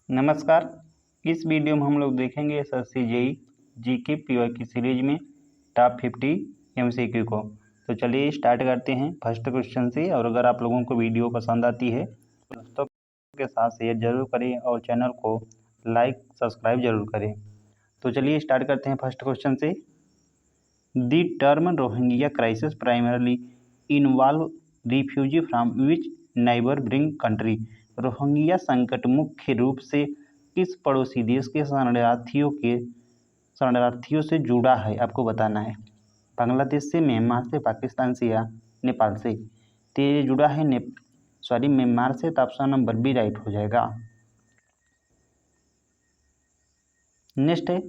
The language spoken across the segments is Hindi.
नमस्कार। इस वीडियो में हम लोग देखेंगे एसएससी जेईई जीके पीवाई की सीरीज में टॉप 50 एमसीक्यू को। तो चलिए स्टार्ट करते हैं फर्स्ट क्वेश्चन से। और अगर आप लोगों को वीडियो पसंद आती है तो दोस्तों के साथ शेयर जरूर करें और चैनल को लाइक सब्सक्राइब जरूर करें। तो चलिए स्टार्ट करते हैं फर्स्ट क्वेश्चन से। The term Rohingya crisis primarily involve refugee from which neighbouring country. Rohingya संकट मुख्य रूप से किस पड़ोसी देश के शरणार्थियों से जुड़ा है, आपको बताना है। बांग्लादेश से, म्यांमार से, पाकिस्तान से या नेपाल से। तो ये जुड़ा है म्यांमार से, तो ऑप्शन नंबर बी राइट हो जाएगा। नेक्स्ट है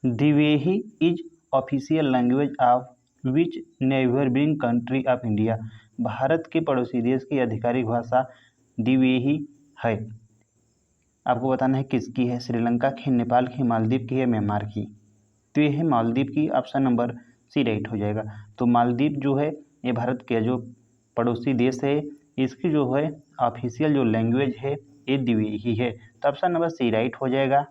Dhivehi is official language of which neighbouring country of India. Bharat के पड़ोसी देश की आधिकारिक भाषा दिवेही है। आपको बताना है किसकी है, श्रीलंका की, नेपाल की, मालदीव की या म्यांमार की। तो ये है मालदीव की, ऑप्शन नंबर सी राइट हो जाएगा। तो मालदीव जो है ये भारत के जो पड़ोसी देश है, इसकी जो है ऑफिशियल जो लैंग्वेज है ये दिवेही है। तो ऑप्शन नंबर सी राइट हो जाएगा।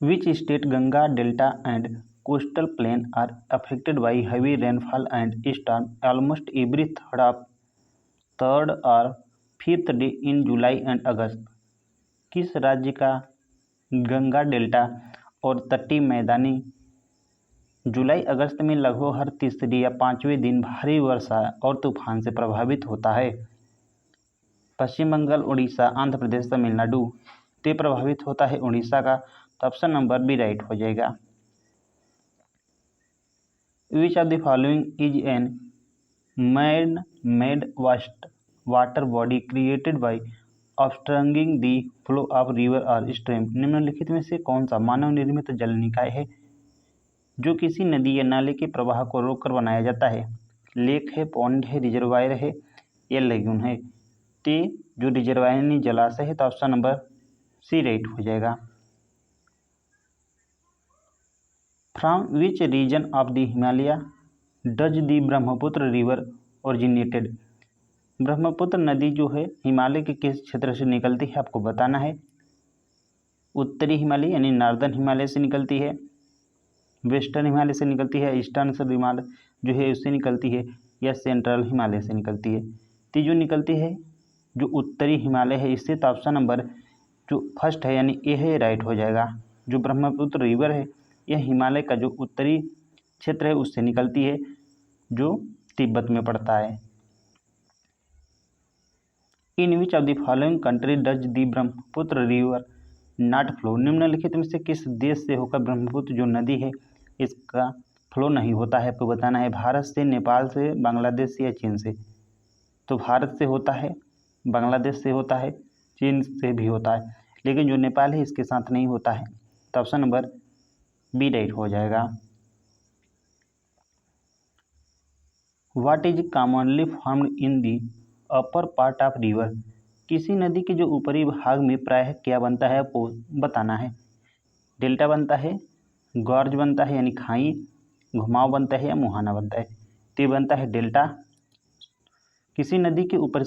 Which state Ganga Delta and coastal plain are affected by heavy rainfall and storm almost every third or fifth day in July and August? किस राज्य का गंगा डेल्टा और तटीय मैदानी जुलाई अगस्त में लगभग हर तीसरे या पांचवें दिन भारी वर्षा और तूफान से प्रभावित होता है? पश्चिम बंगाल, उड़ीसा, आंध्र प्रदेश, तमिलनाडु। ते प्रभावित होता है उड़ीसा का, तो ऑप्शन नंबर बी राइट हो जाएगा। Which of the following is an man made water body created by obstructing the flow of river और स्ट्रीम। निम्नलिखित में से कौन सा मानव निर्मित जल निकाय है जो किसी नदी या नाले के प्रवाह को रोककर बनाया जाता है? लेक है, पॉन्ड है, रिजर्वायर है या लेगून है। ते जो रिजर्वायर यानी जलाशय है, तो ऑप्शन नंबर सी राइट हो जाएगा। From which region of the Himalaya does the Brahmaputra river originated. Brahmaputra नदी जो है हिमालय के किस क्षेत्र से निकलती है, आपको बताना है। उत्तरी हिमालय यानी नॉर्दर्न हिमालय से निकलती है, वेस्टर्न हिमालय से निकलती है, ईस्टर्न हिमालय जो है उससे निकलती है, या सेंट्रल हिमालय से निकलती है। तो जो निकलती है जो उत्तरी हिमालय है इससे, तो ऑप्शन नंबर जो फर्स्ट है यानी ए है राइट हो जाएगा। जो ब्रह्मपुत्र रिवर है यह हिमालय का जो उत्तरी क्षेत्र है उससे निकलती है जो तिब्बत में पड़ता है। In which of the following country does the Brahmaputra river not flow. निम्नलिखित में से किस देश से होकर ब्रह्मपुत्र जो नदी है इसका फ्लो नहीं होता है, आपको बताना है। भारत से, नेपाल से, बांग्लादेश से या चीन से। तो भारत से होता है, बांग्लादेश से होता है, चीन से भी होता है, लेकिन जो नेपाल है इसके साथ नहीं होता है। तो ऑप्शन नंबर बी राइट हो जाएगा। What is commonly formed in the upper part of river. किसी नदी के जो ऊपरी भाग में प्रायः क्या बनता है आपको बताना है। डेल्टा बनता है, गॉर्ज बनता है यानी खाई, घुमाव बनता है या मुहाना बनता है। तो बनता है डेल्टा। किसी नदी के ऊपर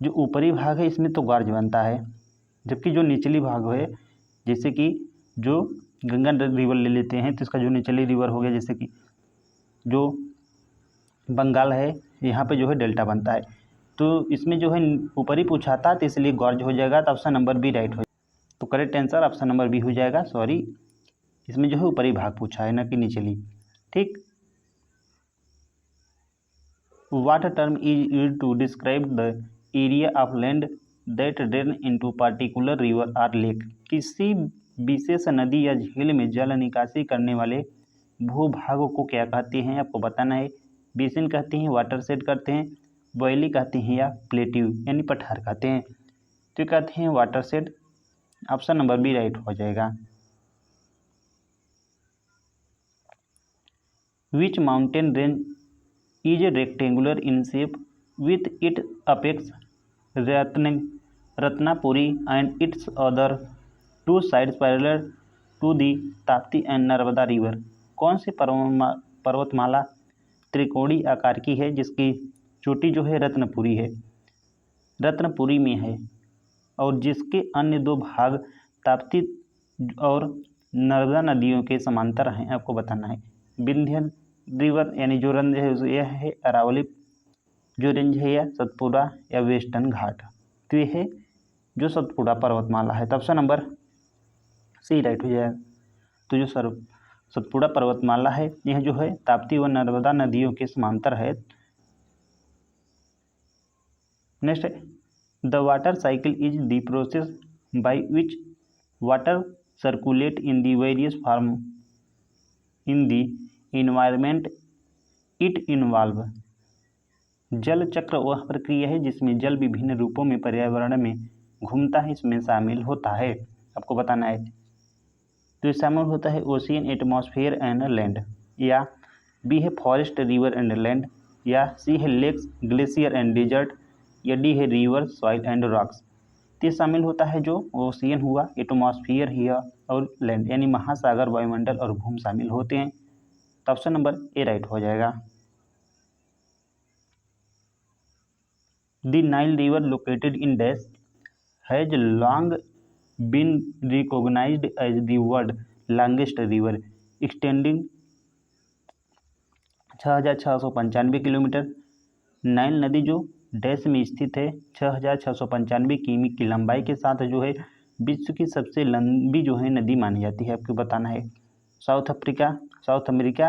जो ऊपरी भाग है इसमें तो गॉर्ज बनता है, जबकि जो निचली भाग है जैसे कि जो गंगा रिवर ले लेते हैं तो इसका जो निचली रिवर हो गया, जैसे कि जो बंगाल है यहाँ पे जो है डेल्टा बनता है। तो इसमें जो है ऊपरी पूछा था तो इसलिए गॉर्ज हो जाएगा। तो ऑप्शन नंबर बी राइट हो जाएगा। तो correct answer option number B हो जाएगा। सॉरी, इसमें जो है ऊपरी भाग पूछा है ना कि निचली। ठीक। What term is used to describe the area of land that drain into particular river और लेक। किसी विशेष नदी या झील में जल निकासी करने वाले भूभाग को क्या कहते हैं, आपको बताना है। बेसिन कहते हैं, वाटरशेड कहते हैं, वैली कहते हैं या प्लेट्यू यानी पठार कहते हैं। तो कहते हैं watershed. Option number B right हो जाएगा। Which mountain range is rectangular in shape with it apex Ratnapuri and its other two sides parallel to the Tapti and Narmada river. कौन सी पर्वतमाला त्रिकोणीय आकार की है जिसकी चोटी जो है रत्नपुरी है। रत्नपुरी में है और जिसके अन्य दो भाग ताप्ती और नर्मदा नदियों के समांतर हैं, आपको बताना है। विंध्य रिवर यानी जो रेंज है यह है अरावली जो रेंज है या सतपुड़ा या वेस्टर्न घाट, तो यह है जो सतपुड़ा पर्वतमाला है। तो ऑप्शन नंबर सी राइट हो जाएगा। तो जो सतपुड़ा पर्वतमाला है यह जो है ताप्ती व नर्मदा नदियों के समांतर है। नेक्स्ट है the water cycle is the process by which water circulate in the various form in the environment it involve. जल चक्र वह प्रक्रिया है जिसमें जल विभिन्न रूपों में पर्यावरण में घूमता है, इसमें शामिल होता है, आपको बताना है। तो शामिल होता है ओशियन, एटमॉस्फेयर एंड लैंड, या बी है फॉरेस्ट, रिवर एंड लैंड, या सी है लेक्स, ग्लेशियर एंड डेजर्ट, या डी है रिवर, सॉइल एंड रॉक्स। तो शामिल होता है जो ओशियन हुआ, एटमॉस्फेयर हुआ और लैंड यानी महासागर, वायुमंडल और भूम शामिल होते हैं। तो ऑप्शन नंबर ए राइट हो जाएगा। The Nile river located in dash has long been recognized as the world longest river extending 6,695 kilometre. Nile नदी जो डैश में स्थित है 6,695 किमी की लंबाई के साथ जो है विश्व की सबसे लंबी जो है नदी मानी जाती है, आपको बताना है। साउथ अमेरिका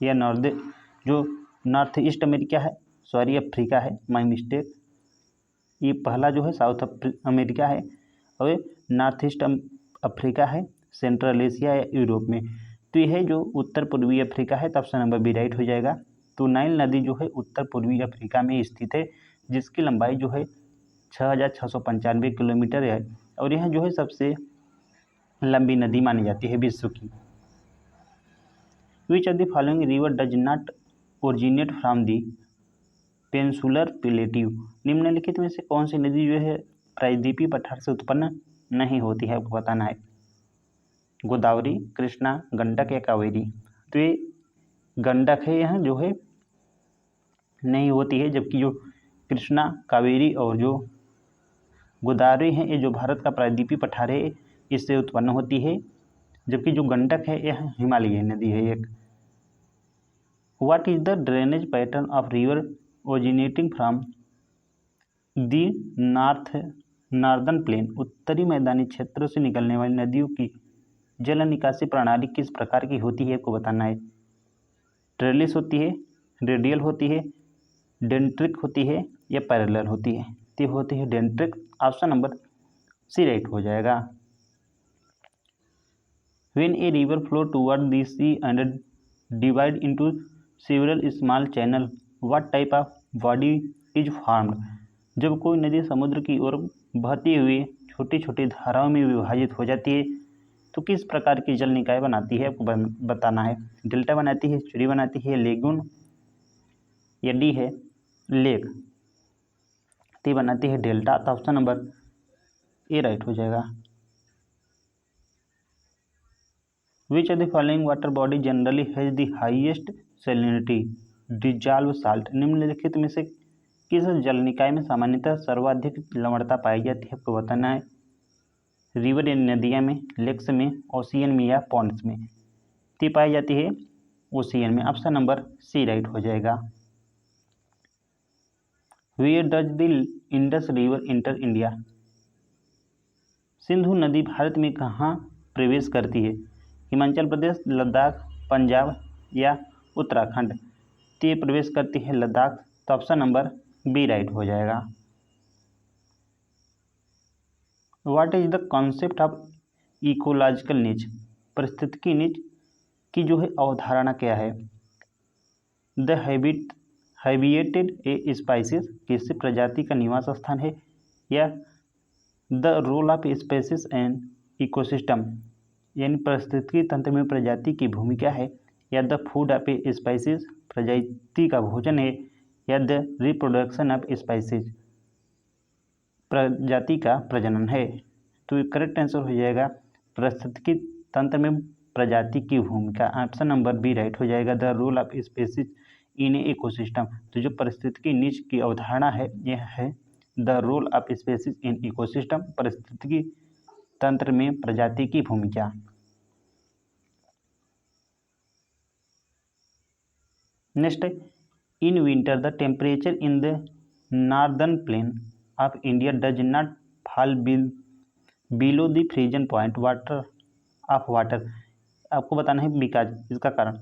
या नॉर्थ ईस्ट अमेरिका है, सॉरी अफ्रीका है, माई मिस्टेक। ये पहला जो है साउथ अमेरिका है और नॉर्थ ईस्ट अफ्रीका है, सेंट्रल एशिया या यूरोप में। तो यह जो उत्तर पूर्वी अफ्रीका है, तो ऑप्शन नंबर बी राइट हो जाएगा। तो नाइल नदी जो है उत्तर पूर्वी अफ्रीका में स्थित है जिसकी लंबाई जो है 6,695 किलोमीटर है और यह जो है सबसे लंबी नदी मानी जाती है विश्व की। Which of the following river does not originate from the peninsular plateau. निम्नलिखित में से कौन सी नदी जो है प्रायद्वीपीय पठार से उत्पन्न नहीं होती है, आपको बताना है। गोदावरी, कृष्णा, गंडक या कावेरी। तो ये गंडक है, यह जो है नहीं होती है, जबकि जो कृष्णा, कावेरी और जो गोदावरी है ये जो भारत का प्रायद्वीपीय पठार है इससे उत्पन्न होती है, जबकि जो गंडक है यह हिमालयी नदी है एक। What is the drainage pattern of river originating from the northern plain. उत्तरी मैदानी क्षेत्रों से निकलने वाली नदियों की जल निकासी प्रणाली किस प्रकार की होती है, आपको बताना है। ट्रेलिस होती है, रेडियल होती है, डेंट्रिक होती है या पैरेलल होती है। तो होती है dendritic. Option number C right हो जाएगा। When a river flow toward the sea and divide into several small channel what type of body is formed. जब कोई नदी समुद्र की ओर बहती हुई छोटी छोटी धाराओं में विभाजित हो जाती है तो किस प्रकार की जल निकाय बनाती है, आपको बताना है। डेल्टा बनाती है, एस्चुरी बनाती है, लेगून या डी है लेक। तो बनाती है डेल्टा। तो ऑप्शन नंबर ए राइट हो जाएगा। Which of the following water body generally has the highest salinity dissolve salt. निम्नलिखित में से किस जल निकाय में सामान्यतः सर्वाधिक लवणता पाई जाती है, आपको बताना है। रिवर या नदियाँ में, लेक्स में, ओशियन में या पॉन्ड्स में। तो पाई जाती है ओशियन में। ऑप्शन नंबर सी राइट हो जाएगा। Where does the Indus river enter India. सिंधु नदी भारत में कहाँ प्रवेश करती है। हिमाचल प्रदेश, लद्दाख, पंजाब या उत्तराखंड। तो ये प्रवेश करती है लद्दाख। तो ऑप्शन नंबर बी राइट हो जाएगा। What is the concept of ecological नीच। पारिस्थितिकी नीच की जो है अवधारणा क्या है। द हैबिटेट ए स्पाइसीज किसी प्रजाति का निवास स्थान है, या the role of species and ecosystem यानी पारिस्थितिकी तंत्र में प्रजाति की भूमिका है, या the food of a species प्रजाति का भोजन है, या द रिप्रोडक्शन ऑफ स्पाइसीज प्रजाति का प्रजनन है। तो करेक्ट आंसर हो जाएगा पारिस्थितिकी तंत्र में प्रजाति की भूमिका। ऑप्शन नंबर बी राइट हो जाएगा, the role of species in ecosystem. तो जो पारिस्थितिकी नीच की अवधारणा है यह है the role of species in ecosystem, पारिस्थितिकी तंत्र में प्रजाति की भूमिका। Next, in winter the temperature in the northern plain of India does not fall below the freezing point water. आपको बताना है बिकॉज, इसका कारण।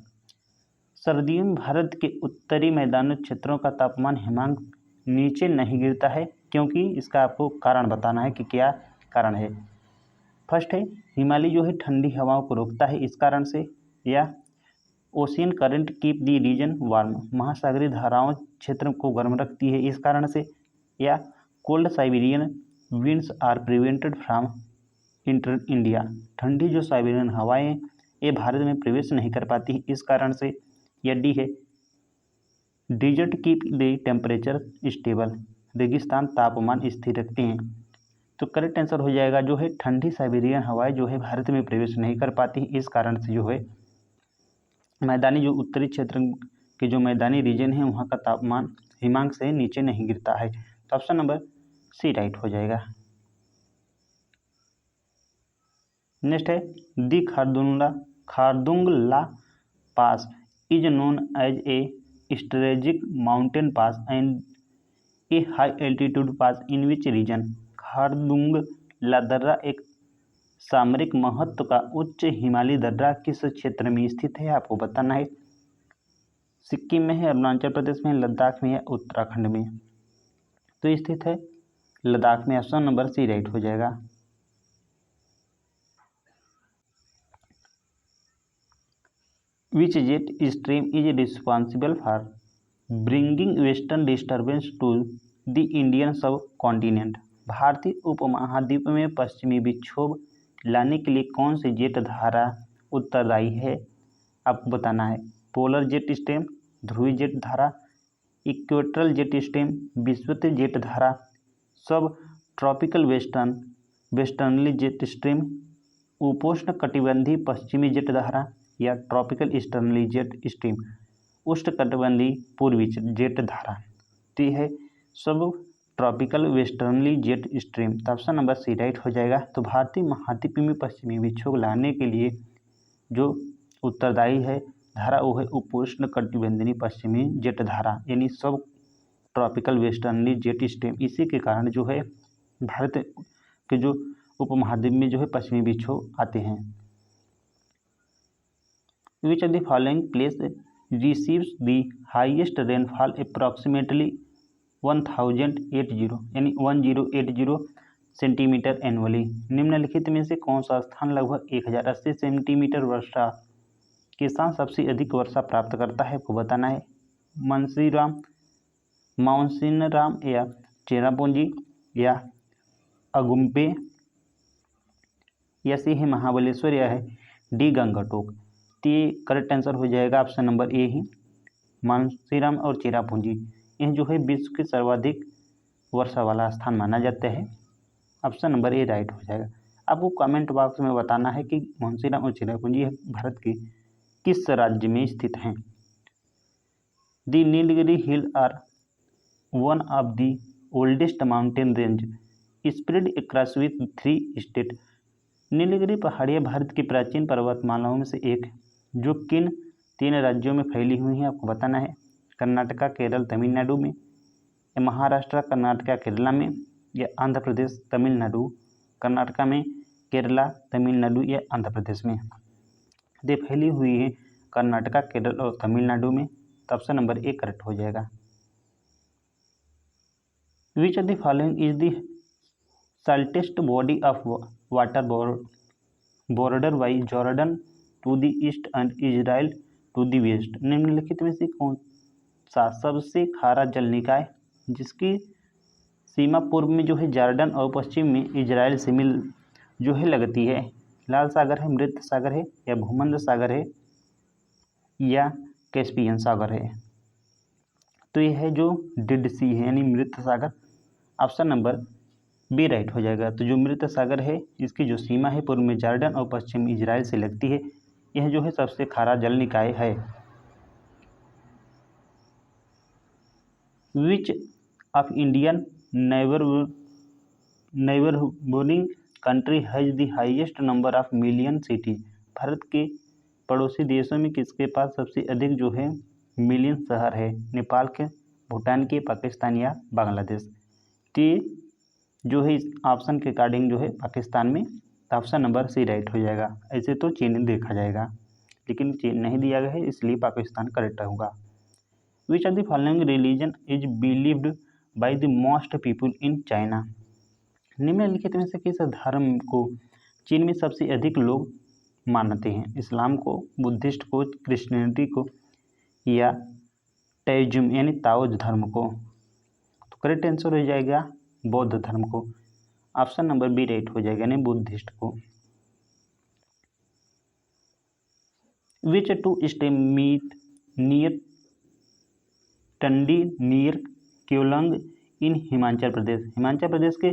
सर्दियों में भारत के उत्तरी मैदानी क्षेत्रों का तापमान हिमांक नीचे नहीं गिरता है, क्योंकि इसका आपको कारण बताना है कि क्या कारण है। फर्स्ट है, हिमालय जो है ठंडी हवाओं को रोकता है इस कारण से, या ocean current keep the region warm, महासागरीय धाराओं क्षेत्र को गर्म रखती है इस कारण से, या cold Siberian winds are prevented from enter India, ठंडी जो साइबेरियन हवाएं ये भारत में प्रवेश नहीं कर पाती इस कारण से, या डी है desert keep the temperature stable, रेगिस्तान तापमान स्थिर रखते हैं। तो करेक्ट आंसर हो जाएगा जो है ठंडी साइबेरियन हवाएं जो है भारत में प्रवेश नहीं कर पाती इस कारण से जो है मैदानी जो उत्तरी क्षेत्र के जो मैदानी रीजन है वहाँ का तापमान हिमांक से नीचे नहीं गिरता है। तो ऑप्शन नंबर सी राइट हो जाएगा। नेक्स्ट है, the Khardungla pass is known as a strategic mountain pass and a high altitude pass in which region, Khardungla दर्रा एक सामरिक महत्व का उच्च हिमालयी दर्रा किस क्षेत्र में स्थित है आपको बताना है। सिक्किम में है, अरुणाचल प्रदेश में, लद्दाख में या उत्तराखंड में। तो स्थित है लद्दाख में, ऑप्शन नंबर सी राइट हो जाएगा। Which jet stream is responsible for bringing western disturbance to the Indian subcontinent, भारतीय उपमहाद्वीप में पश्चिमी विक्षोभ लाने के लिए कौन सी जेट धारा उत्तरदायी है आपको बताना है। पोलर जेट स्ट्रीम, ध्रुवीय जेट धारा, इक्वेटरल जेट स्ट्रीम, विषुवतीय जेट धारा, सब ट्रॉपिकल वेस्टर्नली जेट स्ट्रीम, उपोष्ण कटिबंधीय पश्चिमी जेट धारा, या ट्रॉपिकल ईस्टर्नली जेट स्ट्रीम, उष्ण कटिबंधीय पूर्वी जेट धारा। तो यह है सब ट्रॉपिकल वेस्टर्नली जेट स्ट्रीम। तो ऑप्शन नंबर सी राइट हो जाएगा। तो भारतीय महाद्वीप में पश्चिमी विक्षोभ लाने के लिए जो उत्तरदायी है धारा वो है उपोष्ण कटिबंधीय पश्चिमी जेट धारा, यानी सब ट्रॉपिकल वेस्टर्नली जेट स्ट्रीम। इसी के कारण जो है भारत के जो उपमहाद्वीप में जो है पश्चिमी विक्षोभ आते हैं। विच of the following place receives the highest rainfall approximately 1080 यानी 1080 सेंटीमीटर एनुअली, निम्नलिखित में से कौन सा स्थान लगभग 1080 सेंटीमीटर वर्षा के साथ सबसे अधिक वर्षा प्राप्त करता है आपको बताना है। माउंसिनराम या चेरापूंजी या अगुम्पे, या सी है महाबलेश्वर, या है डी गंगटोक। तो ये करेक्ट आंसर हो जाएगा ऑप्शन नंबर ए ही, माउंसिनराम और चेरापूंजी। यह जो है विश्व के सर्वाधिक वर्षा वाला स्थान माना जाता है। ऑप्शन नंबर ए राइट हो जाएगा। आपको कमेंट बॉक्स में बताना है कि माउंसिनराम और चेरापूंजी भारत के किस राज्य में स्थित हैं। The Nilgiri hill are one of the oldest mountain range spread across with 3 state, Nilgiri पहाड़ियाँ भारत की प्राचीन पर्वतमालाओं में से एक जो किन 3 राज्यों में फैली हुई हैं आपको बताना है। कर्नाटका, केरल, तमिलनाडु में, या महाराष्ट्र, कर्नाटका, केरला में, या आंध्र प्रदेश, तमिलनाडु, कर्नाटका में, केरला, तमिलनाडु या आंध्र प्रदेश में। ये फैली हुई है कर्नाटका, केरल और तमिलनाडु में। तो ऑप्शन नंबर ए करेक्ट हो जाएगा। Which of the following is the saltest body of water border by Jordan to the east and Israel to the west, निम्नलिखित में से कौन सा सबसे खारा जल निकाय जिसकी सीमा पूर्व में जो है जॉर्डन और पश्चिम में इजराइल से मिल जो है लगती है। लाल सागर है, मृत सागर है, या भूमध्य सागर है, या कैस्पियन सागर है। तो यह है जो डेड सी है यानी मृत सागर। ऑप्शन नंबर बी राइट हो जाएगा। तो जो मृत सागर है इसकी जो सीमा है पूर्व में जॉर्डन और पश्चिम में इजराइल से लगती है, यह जो है सबसे खारा जल निकाय है। Which of Indian neighbouring country has the highest number of million cities. भारत के पड़ोसी देशों में किसके पास सबसे अधिक जो है मिलियन शहर है? नेपाल के, भूटान के, पाकिस्तान या बांग्लादेश। तो ये जो है इस ऑप्शन के अकॉर्डिंग जो है पाकिस्तान में, तो ऑप्शन नंबर सी राइट हो जाएगा। ऐसे तो चीन देखा जाएगा, लेकिन चीन नहीं दिया गया है, इसलिए पाकिस्तान करेक्ट होगा। विच of the following religion is believed by the most people in China. निम्नलिखित में से किस धर्म को चीन में सबसे अधिक लोग मानते हैं? इस्लाम को, बुद्धिस्ट को, क्रिश्चियनिटी को या टैओइज्म यानी ताओ धर्म को? तो करेक्ट आंसर हो जाएगा बौद्ध धर्म को। ऑप्शन नंबर बी राइट हो जाएगा, यानी बुद्धिस्ट को। Which two state meet near Tandi near Keylong in Himachal Pradesh. Himachal Pradesh के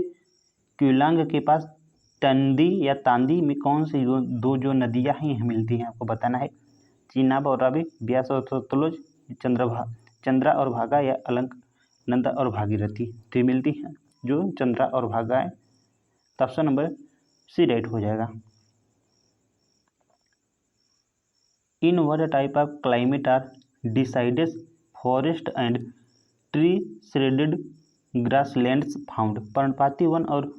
क्योलंग के पास टंडी या तांदी में कौन सी दो जो नदियां हैं यह मिलती हैं? आपको बताना है। चीनाब और रावी, ब्यास और सतलुज, चंद्रा और भागा या अलकनंदा और भागीरथी। तो ये मिलती हैं जो चंद्रा और भागा है, तो ऑप्शन नंबर सी राइट हो जाएगा। In what type of climate are decided forest and tree shredded grasslands found. पर्णपाती वन और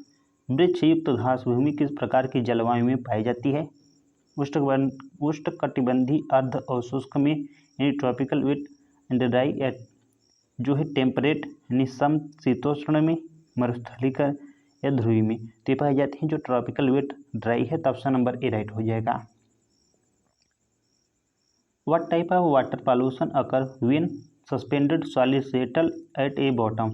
वृक्षयुक्त घास भूमि किस प्रकार की जलवायु में पाई जाती है? उष्णकटिबंधीय, अर्ध और शुष्क में यानी ट्रॉपिकल, वेट एंड ड्राई या जो है टेम्परेट यानी समशीतोष्ण में, मरुस्थलीकरण या ध्रुवी में। तो पाई जाती हैं जो ट्रॉपिकल, वेट, ड्राई है, तो ऑप्शन नंबर ए राइट हो जाएगा। What type of water pollution occur when suspended solid settle at A bottom.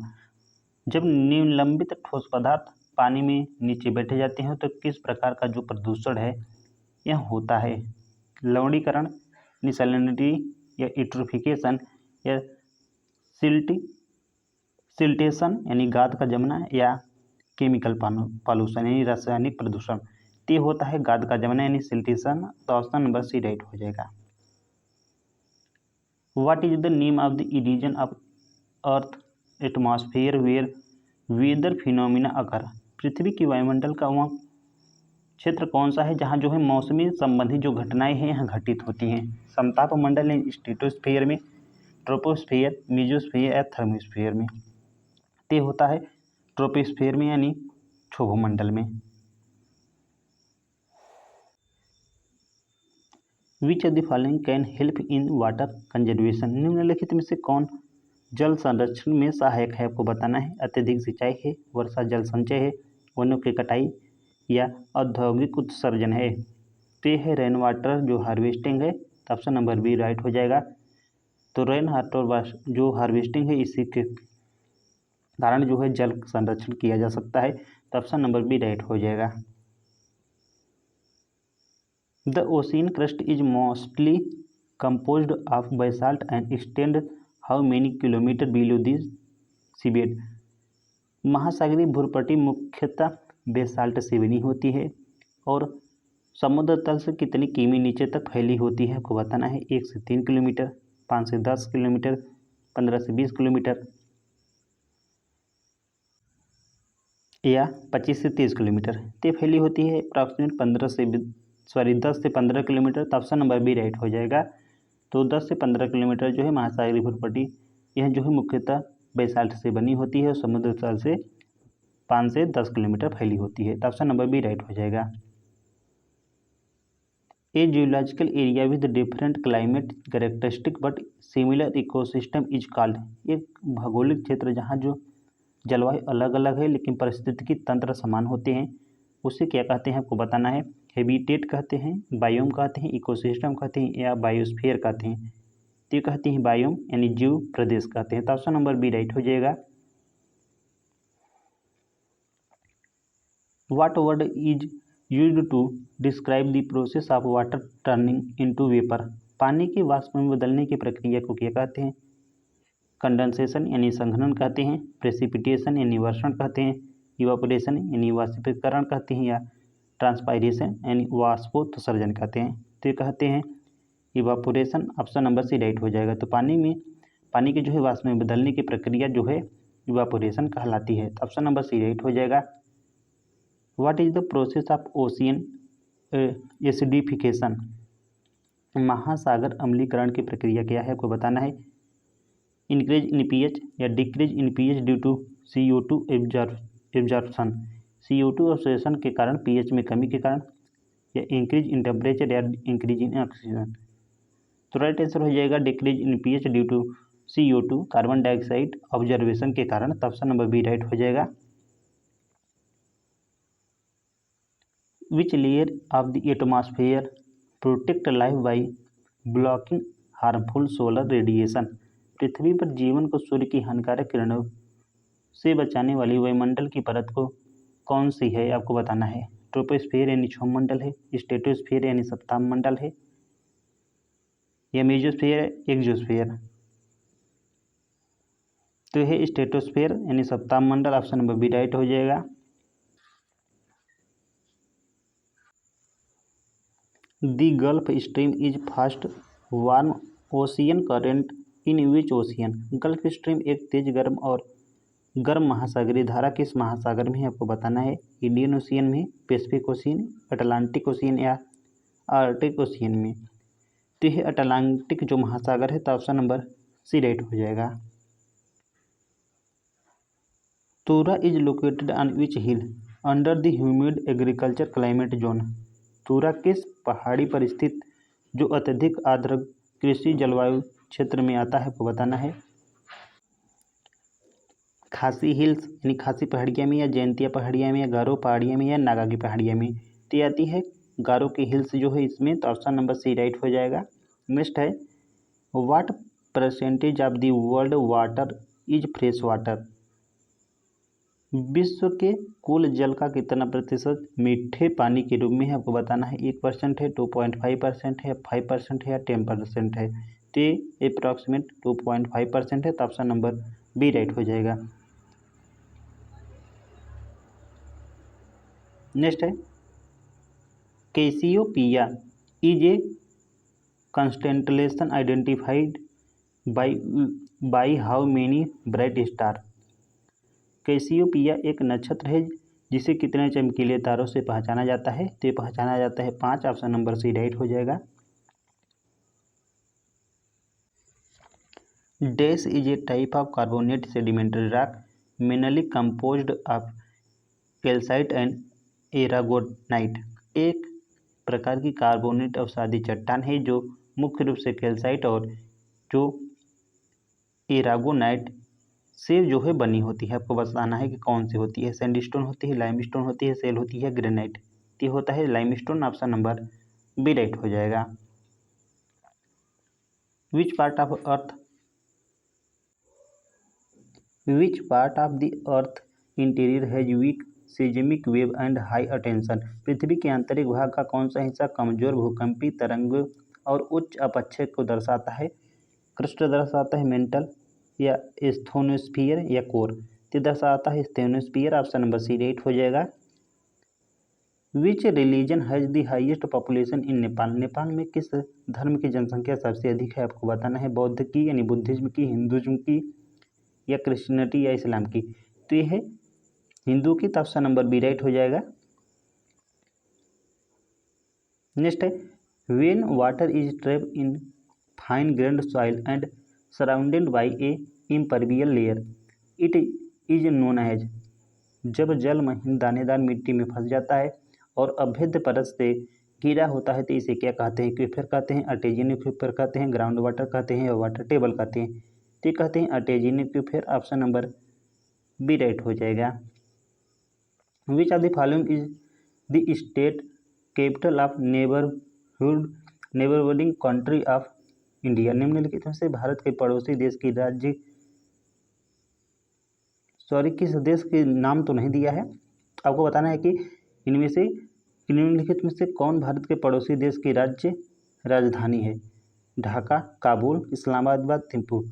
जब निलंबित ठोस पदार्थ पानी में नीचे बैठे जाते हैं तो किस प्रकार का जो प्रदूषण है यह होता है? लवणीकरण, निसैलिनिटी या यूट्रोफिकेशन या सिल्टेशन यानी गाद का जमना या केमिकल पॉल्यूशन यानी रासायनिक प्रदूषण। तो होता है गाद का जमना यानी सिल्टेशन, तो ऑप्शन नंबर सी राइट हो जाएगा। What is the name of the region of earth atmosphere where weather phenomena occur. पृथ्वी की वायुमंडल का वह क्षेत्र कौन सा है जहाँ जो है मौसमी संबंधी जो घटनाएं हैं यहाँ घटित होती हैं? समताप मंडल यानी स्ट्रेटोस्फीयर में, ट्रोपोस्फीयर, मेसोस्फीयर या थर्मोस्फीयर में। ते होता है ट्रोपोस्फीयर में यानी क्षोभमंडल में। विच of the following can help in water conservation. निम्नलिखित में से कौन जल संरक्षण में सहायक है? आपको बताना है। अत्यधिक सिंचाई है, वर्षा जल संचय है, वनों की कटाई या औद्योगिक उत्सर्जन है? तो ये है रेन वाटर जो हार्वेस्टिंग है, तो ऑप्शन नंबर बी राइट हो जाएगा। तो रेन वाटर जो हार्वेस्टिंग है इसी के कारण जो है जल संरक्षण किया जा सकता है, तो ऑप्शन नंबर बी राइट हो जाएगा। The ocean crust is mostly composed of basalt and extend how many kilometer below the seabed। महासागरीय Bhupatti मुख्यतः बेसाल्ट से बनी होती है और समुद्र तल से कितनी किमी नीचे तक फैली होती है? आपको बताना है। 1 से 3 किलोमीटर, 5 से 10 किलोमीटर, 15 से 20 किलोमीटर या 25 से 30 किलोमीटर। तो फैली होती है अप्रॉक्सीमेट 10 से 15 किलोमीटर, तो ऑप्शन नंबर बी राइट हो जाएगा। तो 10 से 15 किलोमीटर जो है महासागरीय भूपट्टी यह जो है मुख्यतः बेसाल्ट से बनी होती है और समुद्र तल से 5 से 10 किलोमीटर फैली होती है, तो ऑप्शन नंबर बी राइट हो जाएगा। A geological area with different climate characteristic but similar ecosystem is called. एक भौगोलिक क्षेत्र जहाँ जो जलवायु अलग अलग है लेकिन पारिस्थितिकी तंत्र समान होते हैं उसे क्या कहते हैं? आपको बताना है। हैबिटेट कहते हैं, बायोम कहते हैं, इकोसिस्टम कहते हैं या बायोस्फीयर कहते हैं? तो कहते हैं बायोम यानी जीव प्रदेश कहते हैं, तो ऑप्शन नंबर बी राइट हो जाएगा। What word is used to describe the process of water turning into vapour. पानी की वाष्प में बदलने की प्रक्रिया को क्या कहते हैं? कंडेंसेशन यानी संघनन कहते हैं, प्रेसिपिटेशन यानी वर्षण कहते हैं, इवापोरेशन यानी वाष्पीकरण कहते हैं या ट्रांसपायरेशन यानी वाष्पोत्सर्जन कहते हैं? तो कहते हैं evaporation, option number C right हो जाएगा। तो पानी के जो है वाष्प में बदलने की प्रक्रिया जो है इवापोरेशन कहलाती है। ऑप्शन नंबर सी राइट हो जाएगा। What is the process of ocean acidification? महासागर अम्लीकरण की प्रक्रिया क्या है, आपको बताना है। इंक्रीज इन पीएच या decrease in pH due to CO2 absorption, CO2 अवशोषण के कारण, पीएच में कमी के कारण, या इंक्रीज इन टेम्परेचर या इंक्रीज इन ऑक्सीजन। तो राइट आंसर हो जाएगा decrease in pH due to CO2 carbon dioxide observation के कारण। तो ऑप्शन नंबर बी राइट हो जाएगा। Which layer of the atmosphere protect life by blocking harmful solar radiation? पृथ्वी पर जीवन को सूर्य की हानिकारक किरणों से बचाने वाली वायुमंडल की परत को कौन सी है, आपको बताना है। ट्रोपोस्फेयर यानी क्षौमंडल है, स्ट्रेटोस्फेयर यानी सप्ताह मंडल है, या मेजोस्फेयर एक्सोस्फेयर? तो यह स्ट्रेटोस्फेयर यानी सप्ताह मंडल। ऑप्शन नंबर बी राइट हो जाएगा। The gulf stream is fast warm ocean current in which ocean? Gulf stream एक तेज गर्म और गर्म महासागरीय धारा किस महासागर में है, आपको बताना है। इंडियन ओशियन में, पैसिफिक ओशियन, अटलांटिक ओशियन या आर्कटिक ओशियन में? तो यह अटलांटिक जो महासागर है। तो ऑप्शन नंबर सी राइट हो जाएगा। Tura is located on which hill under the humid agriculture climate zone? Tura किस पहाड़ी पर स्थित जो अत्यधिक आर्द्र कृषि जलवायु क्षेत्र में आता है, आपको बताना है। खासी हिल्स यानी खासी पहाड़ियाँ में, या जयंतिया पहाड़ियाँ में, या गारो पहाड़ियाँ में, या नागा की पहाड़ियाँ में? तो आती है गारो की हिल्स जो है इसमें। तो ऑप्शन नंबर सी राइट हो जाएगा। नेक्स्ट है what percentage of the world water is fresh water? विश्व के कुल जल का कितना प्रतिशत मीठे पानी के रूप में है, आपको बताना है। 1% है, 2.5% है, 5% है, या 10% है? तो अप्रॉक्सीमेट 2.5% है। तो ऑप्शन नंबर बी राइट हो जाएगा। नेक्स्ट है Cassiopeia is a constellation identified by how many bright star? Cassiopeia एक नक्षत्र है जिसे कितने चमकीले तारों से पहचाना जाता है? तो ये पहचाना जाता है 5। ऑप्शन नंबर सी राइट हो जाएगा। Dash is a type of carbonate sedimentary rock mainly composed of calcite and aragonite? एक प्रकार की कार्बोनेट अवसादी चट्टान है जो मुख्य रूप से कैल्साइट और जो एरागोनाइट से जो है बनी होती है। आपको बताना है कि कौन सी होती है। सैंडस्टोन होती है, लाइमस्टोन होती है, सेल होती है, ग्रेनाइट? ये होता है limestone. Option number B right हो जाएगा। Which part of the earth interior has weak seismic wave and high attention? पृथ्वी के आंतरिक भाग का कौन सा हिस्सा कमजोर भूकंपी तरंगों और उच्च अपक्षय को दर्शाता है? क्रस्ट दर्शाता है, मेंटल या स्थोनोस्फियर या कोर? तो दर्शाता है स्थोनोस्फियर। ऑप्शन नंबर सी राइट हो जाएगा। विच religion has the highest population in Nepal? Nepal में किस धर्म की जनसंख्या सबसे अधिक है, आपको बताना है। बौद्ध की यानी बुद्धिज्म की, हिंदुज्म की, या क्रिश्चियनिटी या इस्लाम की? तो ये है हिंदू की। तो ऑप्शन नंबर बी राइट हो जाएगा। नेक्स्ट है when water is trap in fine grained soil and surrounded by a impervious layer it is known as? जब जल महीन दानेदार मिट्टी में फंस जाता है और अभेद्य परत से घिरा होता है तो इसे क्या कहते हैं? एक्वीफर कहते हैं, आर्टेजियन एक्वीफर कहते हैं, ग्राउंड वाटर कहते हैं, या वाटर टेबल कहते हैं? तो कहते हैं artesian aquifer. Option number B right हो जाएगा। Which of the following is the state capital of neighbouring country of India? निम्नलिखित में से भारत के पड़ोसी देश की राज्य किस देश के नाम तो नहीं दिया है। आपको बताना है कि इनमें से निम्नलिखित में से कौन भारत के पड़ोसी देश की राज्य राजधानी है? ढाका, काबुल, इस्लामाबाद, थिम्पू?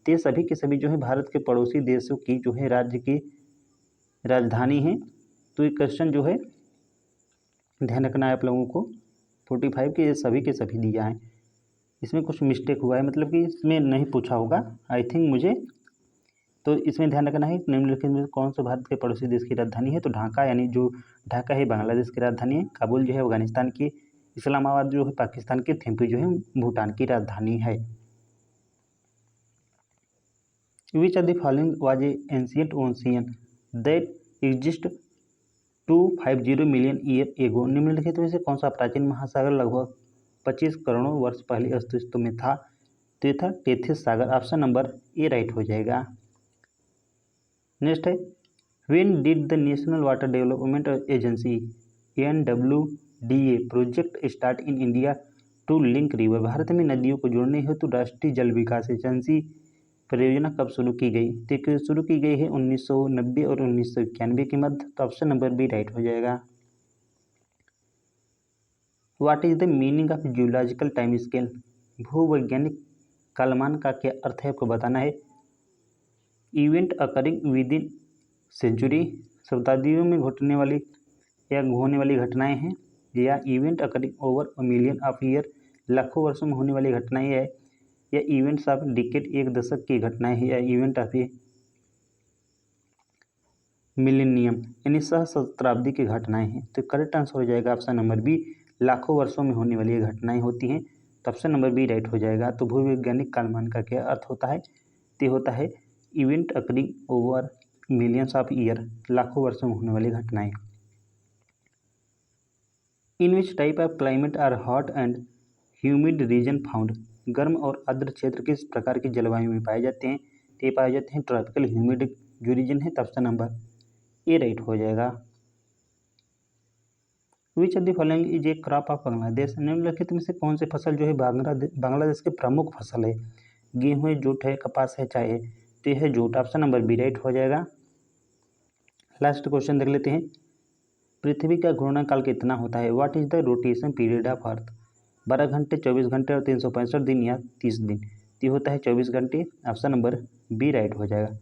ये सभी के सभी जो है भारत के पड़ोसी देशों की जो है राज्य की राजधानी है। तो ये क्वेश्चन जो है ध्यान रखना है आप लोगों को। 45 के सभी दिया है। इसमें कुछ मिस्टेक हुआ है, मतलब कि इसमें नहीं पूछा होगा। आई थिंक मुझे तो इसमें ध्यान रखना है निम्नलिखित में कौन सा भारत के पड़ोसी देश की राजधानी है, तो ढाका, यानी जो ढाका है बांग्लादेश की राजधानी है, काबुल जो है अफगानिस्तान की, इस्लामाबाद जो है पाकिस्तान की, थिम्पू जो है भूटान की राजधानी है। Which of the following was a ancient ocean that exist 250 million year ago, निम्नलिखित में से कौन सा प्राचीन महासागर लगभग 25 करोड़ वर्ष पहले अस्तित्व में था, तो ये था टेथिस सागर। ऑप्शन नंबर ए राइट हो जाएगा। नेक्स्ट है when did the National Water Development Agency NWDA project start in India to link river, Bharat में नदियों को जोड़ने हेतु राष्ट्रीय जल विकास एजेंसी परियोजना कब शुरू की गई, तो शुरू की गई है 1990 और 1991 के मध्य, तो ऑप्शन नंबर बी राइट हो जाएगा। What is the meaning of geological time scale, भूवैज्ञानिक कालमान का क्या अर्थ है आपको बताना है। Event occurring within century, शताब्दियों में घटने वाली या होने वाली घटनाएं हैं, या event occurring over a million of year, लाखों वर्षों में होने वाली घटनाएं है, या इवेंट्स ऑफ डिकेड, एक दशक की घटनाएं हैं, या इवेंट ऑफ ए मिलेनियम यानी सहस्त्राब्दी की घटनाएं हैं, तो करेक्ट आंसर हो जाएगा ऑप्शन नंबर बी, लाखों वर्षों में होने वाली ये घटनाएं होती हैं, तो ऑप्शन नंबर बी राइट हो जाएगा। तो भूवैज्ञानिक कालमान का क्या अर्थ होता है, तो होता है event occurring over millions of year, लाखों वर्षों में होने वाली घटनाएं। In which type of climate are hot and humid region found, गर्म और आर्द्र क्षेत्र किस प्रकार की जलवायु में पाए जाते हैं, तो ये पाए जाते हैं ट्रॉपिकल ह्यूमिड जो रीजन है, तो ऑप्शन नंबर ए राइट हो जाएगा। Which of the following is a crop of Bangladesh, निम्नलिखित में से कौन सी फसल जो है बांग्लादेश की प्रमुख फसल है, गेहूँ है, जूट है, कपास है, चाय है, तो यह है jute, option number B right हो जाएगा। लास्ट क्वेश्चन देख लेते हैं, पृथ्वी का घूर्णन काल कितना होता है, what is the rotation period of earth, 12 घंटे, 24 घंटे और 365 दिन या 30 दिन, तो होता है 24 घंटे, ऑप्शन नंबर बी राइट हो जाएगा।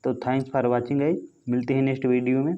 तो थैंक्स फॉर वॉचिंग गाइस, मिलते हैं नेक्स्ट वीडियो में।